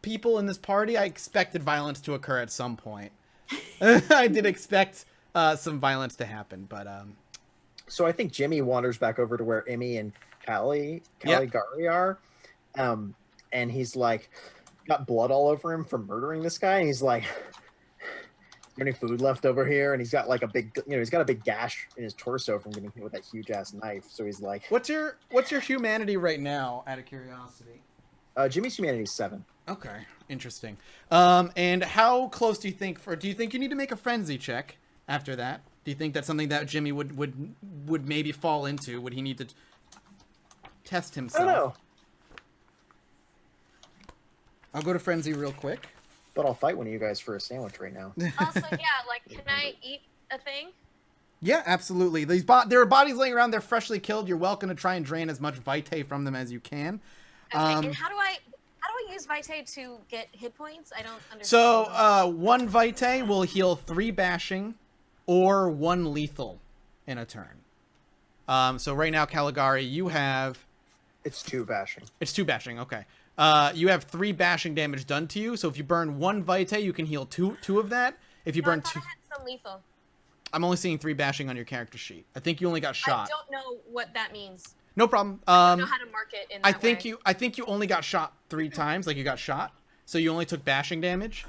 people in this party, I expected violence to occur at some point. I did expect some violence to happen, but So I think Jimmy wanders back over to where Emmy and Caligari are, and he's like got blood all over him from murdering this guy, and he's like, "Is there any food left over here?" And he's got like a big, he's got a big gash in his torso from getting hit with that huge ass knife. So he's like, "What's your humanity right now?" Out of curiosity. Jimmy's humanity is 7. Okay, interesting. And how close do you think you need to make a frenzy check after that? Do you think that's something that Jimmy would maybe fall into? Would he need to test himself? I don't know. I'll go to frenzy real quick. But I'll fight one of you guys for a sandwich right now. Also, yeah, like, can I eat a thing? Yeah, absolutely. There are bodies laying around. They're freshly killed. You're welcome to try and drain as much vitae from them as you can. Okay, and how do I use vitae to get hit points? I don't understand. So 1 vitae will heal 3 bashing or 1 lethal in a turn. So right now, Caligari, you have... It's 2 bashing. It's 2 bashing, okay. You have 3 bashing damage done to you, so if you burn 1 vitae, you can heal two of that. If you burn 2... I had some lethal. I'm only seeing 3 bashing on your character sheet. I think you only got shot. I don't know what that means. No problem. I don't know how to mark it in that way. I think you only got shot 3 times, like you got shot. So you only took bashing damage.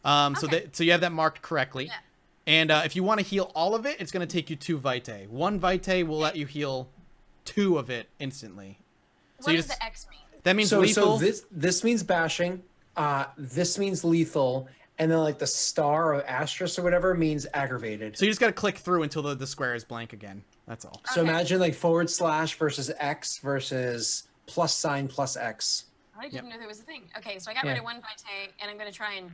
So you have that marked correctly. Yeah. And if you want to heal all of it, it's going to take you 2 vitae. 1 vitae will let you heal 2 of it instantly. So what does the X mean? That means lethal. So this means bashing. This means lethal. And then like the star or asterisk or whatever means aggravated. So you just got to click through until the square is blank again. That's all. So imagine like / versus X versus +, +X. I didn't know there was a thing. Okay, so I got rid of 1 vitae, and I'm going to try and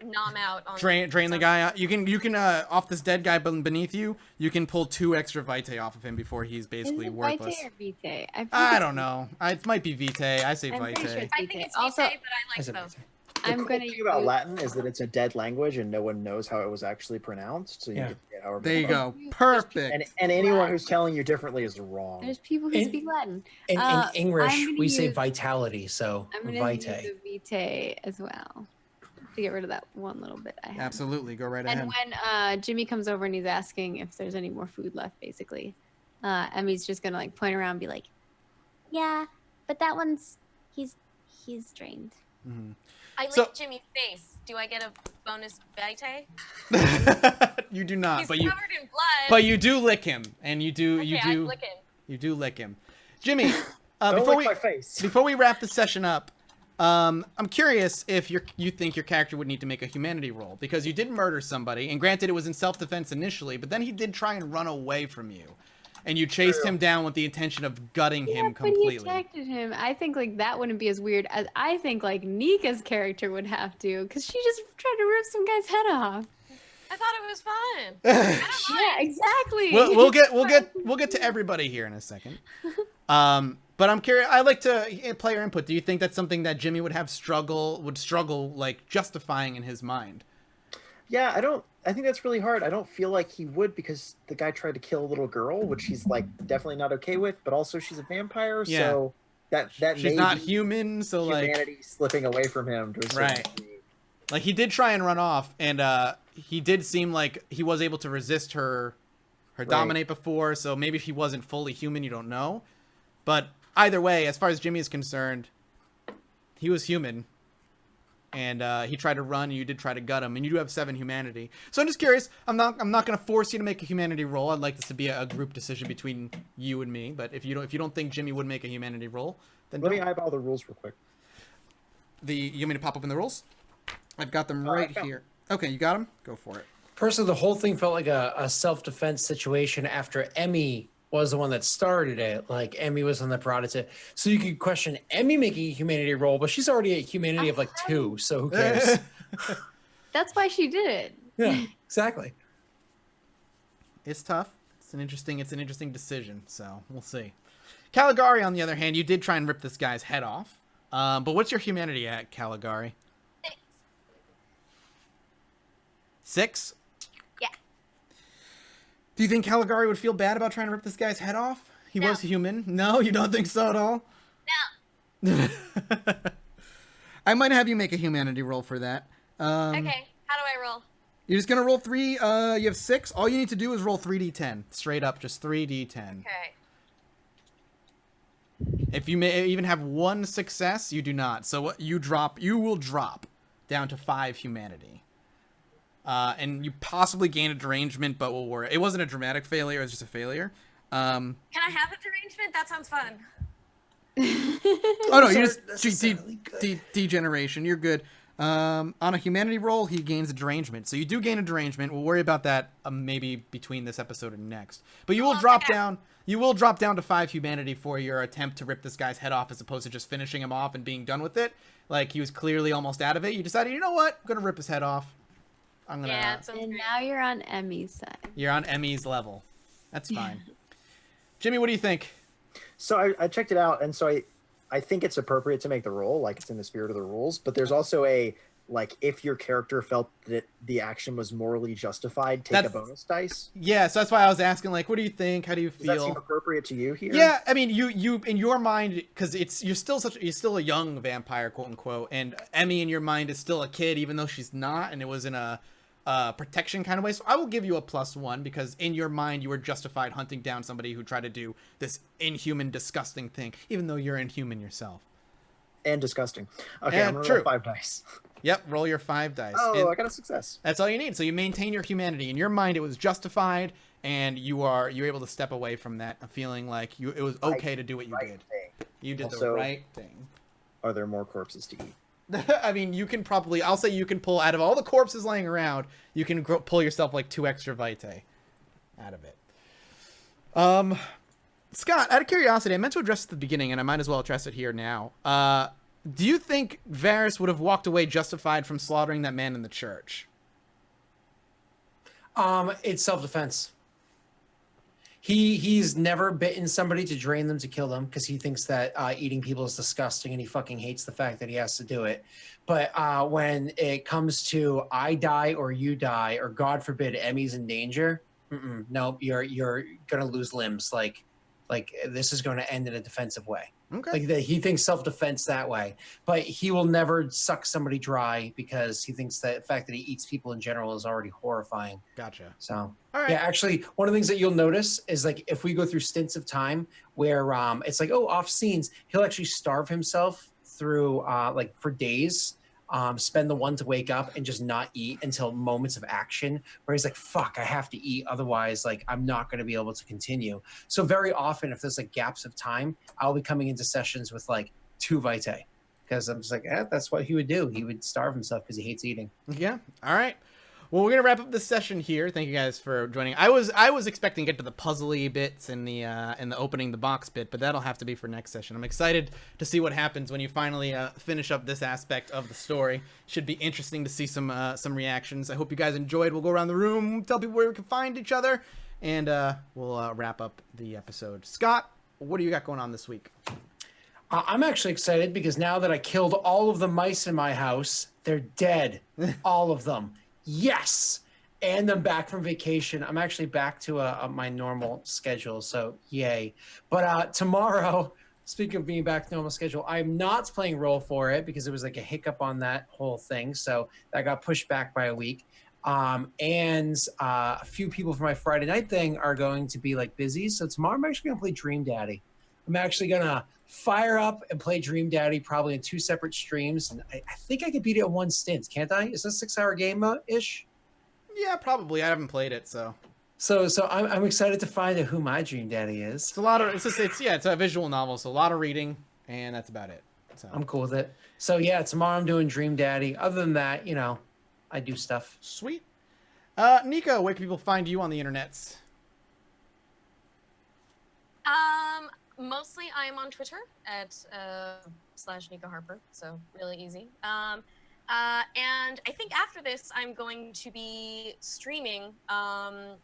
nom out on... Drain the guy out. You can off this dead guy beneath you, you can pull 2 extra vitae off of him before he's basically Is it worthless. Vitae or Vitae? I don't know. It might be vitae. I say I'm pretty vitae. sure I think it's Also, vitae, but I like both. The I'm cool gonna thing about use- Latin is that it's a dead language and no one knows how it was actually pronounced. So you Yeah. get to get however There you many- go. Perfect. And anyone who's telling you differently is wrong. There's people who In- speak Latin. In I'm English, gonna we say use- vitality, so I'm gonna vitae. use the Vitae as well to get rid of that one little bit I have. Absolutely. Go right And ahead. when Jimmy comes over and he's asking if there's any more food left, basically, Emmy's just gonna like point around and be like, Yeah, but that one's he's drained. Mhm. I So- licked Jimmy's face. Do I get a bonus vitae? You do not, He's but covered in blood. you do lick him, and you do I'm licking. you do lick him. Jimmy, Don't before lick my face. before we wrap the session up, I'm curious if you think your character would need to make a humanity roll, because you did murder somebody, and granted it was in self-defense initially, but then he did try and run away from you, and you chased him down with the intention of gutting him but he completely. attacked him. I think like that wouldn't be as weird as I think like Nika's character would have to, because she just tried to rip some guy's head off. I thought it was fun. I don't Yeah, mind. exactly. We'll get to everybody here in a second. But I'm curious. I like to player input. Do you think that's something that Jimmy would struggle like justifying in his mind? Yeah, I think that's really hard. I don't feel like he would because the guy tried to kill a little girl, which he's like definitely not okay with. But also she's a vampire, Yeah. so that She's may not be human, so like humanity slipping away from him to a certain Right. degree. Like he did try and run off, and he did seem like he was able to resist her dominate before, so maybe he wasn't fully human, you don't know. But either way, as far as Jimmy is concerned, he was human. And he tried to run, and you did try to gut him, and you do have 7 humanity. So I'm just curious. I'm not going to force you to make a humanity roll. I'd like this to be a group decision between you and me. But if you don't think Jimmy would make a humanity roll, then Let me eyeball the rules real quick. you want me to pop up in the rules? I've got them right here. Okay, you got them. Go for it. Personally, the whole thing felt like a self-defense situation after Emmy was the one that started it. Like Emmy was the one that brought it to. So you could question Emmy making a humanity roll, but she's already at humanity of like 2, so who cares? That's why she did it. Yeah, exactly. It's tough. It's an interesting decision. So we'll see. Caligari, on the other hand, you did try and rip this guy's head off. But what's your humanity at, Caligari? 6? Yeah. Do you think Caligari would feel bad about trying to rip this guy's head off? He No. was human. No, you don't think so at all? No. I might have you make a humanity roll for that. Okay. How do I roll? You're just gonna roll 3. You have 6. All you need to do is roll 3d10. Straight up, just 3d10. Okay. If you may even have 1 success, you do not. So what you will drop down to 5 humanity. And you possibly gain a derangement, but we'll worry. It wasn't a dramatic failure; it was just a failure. Can I have a derangement? That sounds fun. Oh no, you just necessarily good. degeneration. You're good. On a humanity roll, he gains a derangement. So you do gain a derangement. We'll worry about that maybe between this episode and next. But you will drop down. You will drop down to 5 humanity for your attempt to rip this guy's head off, as opposed to just finishing him off and being done with it. Like he was clearly almost out of it. You decided, you know what? I'm gonna rip his head off. I'm gonna. Yeah, it sounds And great. now you're on Emmy's side. You're on Emmy's level. That's fine. Jimmy, what do you think? So I checked it out, and so I think it's appropriate to make the roll, like it's in the spirit of the rules. But there's also a like if your character felt that the action was morally justified, take a bonus dice. Yeah, so that's why I was asking, like, what do you think? How do you Does that seem feel? appropriate to you here? Yeah, I mean, you in your mind, because you're still a young vampire, quote unquote, and Emmy in your mind is still a kid, even though she's not, and it was in a protection kind of way. So I will give you a +1 because in your mind you were justified hunting down somebody who tried to do this inhuman, disgusting thing, even though you're inhuman yourself. And disgusting. Okay, Yeah, I'm gonna true. roll 5 dice. Yep, roll your 5 dice. Oh, And I got a success. that's all you need. So you maintain your humanity. In your mind, it was justified, and you're able to step away from that, feeling like it was okay to do what you Right did. thing. You did the Also- right thing. Are there more corpses to eat? I mean, you can probably, I'll say you can pull out of all the corpses laying around, you can pull yourself like 2 extra vitae out of it. Scott, out of curiosity, I meant to address it at the beginning, and I might as well address it here now. Do you think Varys would have walked away justified from slaughtering that man in the church? It's self-defense. He's never bitten somebody to drain them to kill them because he thinks that eating people is disgusting and he fucking hates the fact that he has to do it. But when it comes to I die or you die or God forbid Emmy's in danger, nope, you're gonna lose limbs. Like this is going to end in a defensive way. Okay. Like that, he thinks self-defense that way, but he will never suck somebody dry because he thinks that the fact that he eats people in general is already horrifying. Gotcha. So, All right. yeah, actually, one of the things that you'll notice is like if we go through stints of time where it's like, oh, off scenes, he'll actually starve himself through like for days. Spend the one to wake up and just not eat until moments of action where he's like, fuck, I have to eat. Otherwise, like, I'm not going to be able to continue. So very often, if there's like gaps of time, I'll be coming into sessions with like 2 vitae because I'm just like, that's what he would do. He would starve himself because he hates eating. Yeah. All right. Well, we're gonna wrap up this session here. Thank you guys for joining. I was expecting to get to the puzzly bits and the opening the box bit, but that'll have to be for next session. I'm excited to see what happens when you finally finish up this aspect of the story. Should be interesting to see some reactions. I hope you guys enjoyed. We'll go around the room, tell people where we can find each other, and we'll wrap up the episode. Scott, what do you got going on this week? I'm actually excited because now that I killed all of the mice in my house, they're dead, all of them. Yes. And I'm back from vacation. I'm actually back to my normal schedule. So yay. But tomorrow, speaking of being back to normal schedule, I'm not playing Roll for It because it was like a hiccup on that whole thing. So that got pushed back by a week. And a few people for my Friday night thing are going to be like busy. So tomorrow I'm actually going to play Dream Daddy. I'm actually going to fire up and play Dream Daddy probably in 2 separate streams. And I think I could beat it in one stint, can't I? Is this a 6-hour game-ish? Yeah, probably. I haven't played it, so. So I'm excited to find out who my Dream Daddy is. It's a lot of, it's a visual novel, so a lot of reading, and that's about it. So. I'm cool with it. So yeah, tomorrow I'm doing Dream Daddy. Other than that, you know, I do stuff. Sweet. Nico, where can people find you on the internets? Mostly I am on Twitter at /Nico Harper, so really easy. And I think after this, I'm going to be streaming,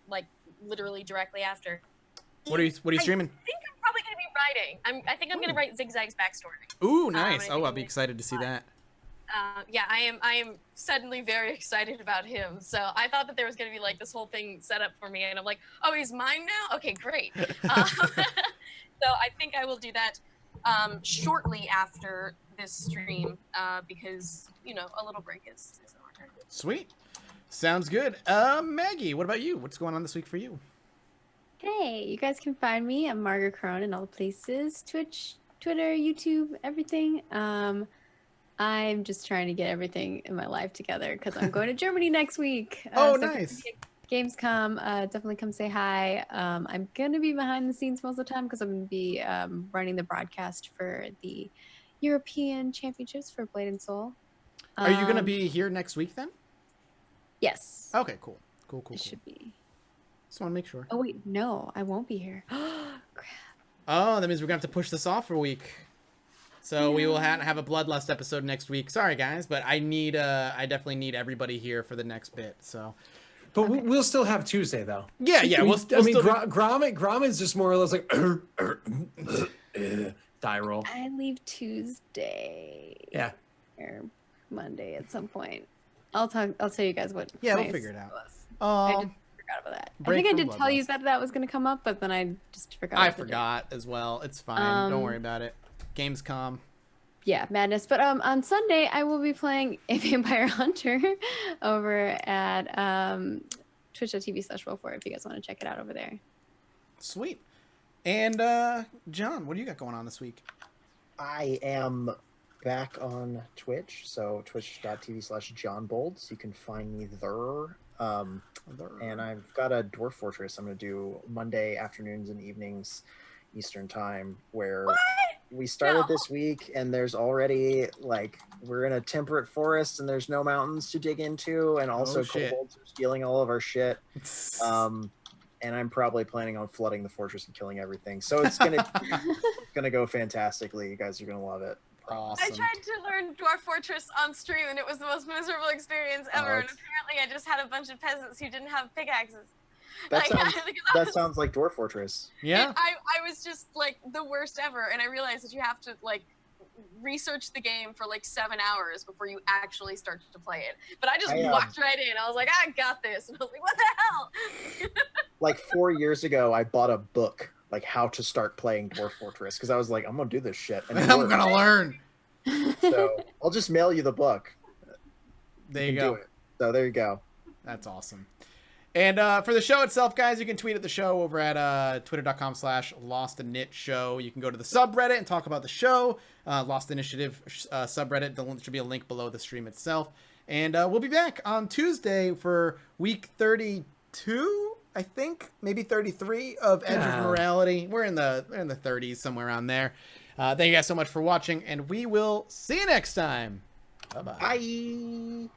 like literally directly after. What are you streaming? I think I'm probably going to be writing. I think I'm going to write Zigzag's backstory. Ooh, nice. I'll be excited to see that. Yeah, I am suddenly very excited about him. So I thought that there was going to be like this whole thing set up for me, and I'm like, oh, he's mine now? Okay, great. So I think I will do that shortly after this stream because, you know, a little break is in order. Sweet. Sounds good. Maggie, what about you? What's going on this week for you? Hey, you guys can find me. I'm Margaret Crone in all the places. Twitch, Twitter, YouTube, everything. I'm just trying to get everything in my life together because I'm going to Germany next week. Oh, so nice. Gamescom, definitely come say hi. I'm going to be behind the scenes most of the time because I'm going to be running the broadcast for the European Championships for Blade and Soul. Are you going to be here next week then? Yes. Okay, cool. Cool. It should be. Just want to make sure. Oh, wait, no, I won't be here. Crap. Oh, that means we're going to have to push this off for a week. So we will have a Bloodlust episode next week. Sorry, guys, but I definitely need everybody here for the next bit, so... But we'll still have Tuesday, though. Yeah, we'll still... Gromit is just more or less like die roll. I leave Tuesday. Yeah. Or Monday at some point. I'll tell you guys what. Yeah, we'll my figure it out. was. I just forgot about that. I think I did tell you that was going to come up, but then I just forgot. I forgot as well. It's fine. Don't worry about it. Gamescom. Yeah, madness. But on Sunday, I will be playing a Vampire Hunter over at twitch.tv/roll4 if you guys want to check it out over there. Sweet. And John, what do you got going on this week? I am back on Twitch, so twitch.tv/JohnBolds. You can find me there. And I've got a Dwarf Fortress I'm going to do Monday afternoons and evenings Eastern time, where we started this week, and there's already, like, we're in a temperate forest, and there's no mountains to dig into, and also kobolds are stealing all of our shit. And I'm probably planning on flooding the fortress and killing everything. So it's gonna go fantastically. You guys are gonna love it. Awesome. I tried to learn Dwarf Fortress on stream, and it was the most miserable experience ever. And apparently, I just had a bunch of peasants who didn't have pickaxes. That sounds like Dwarf Fortress. Yeah. I was just like the worst ever, and I realized that you have to like research the game for like 7 hours before you actually start to play it. But I just walked right in. I was like, I got this, and I was like, what the hell? Like 4 years ago, I bought a book, like how to start playing Dwarf Fortress, because I was like, I'm gonna do this shit. And I'm gonna learn. So I'll just mail you the book. There you go. So there you go. That's awesome. And for the show itself, guys, you can tweet at the show over at twitter.com/LostInItShow. You can go to the subreddit and talk about the show, Lost Initiative subreddit. There should be a link below the stream itself. And we'll be back on Tuesday for week 32, I think, maybe 33 of Edge of Morality. We're in the 30s, somewhere around there. Thank you guys so much for watching, and we will see you next time. Bye-bye. Bye.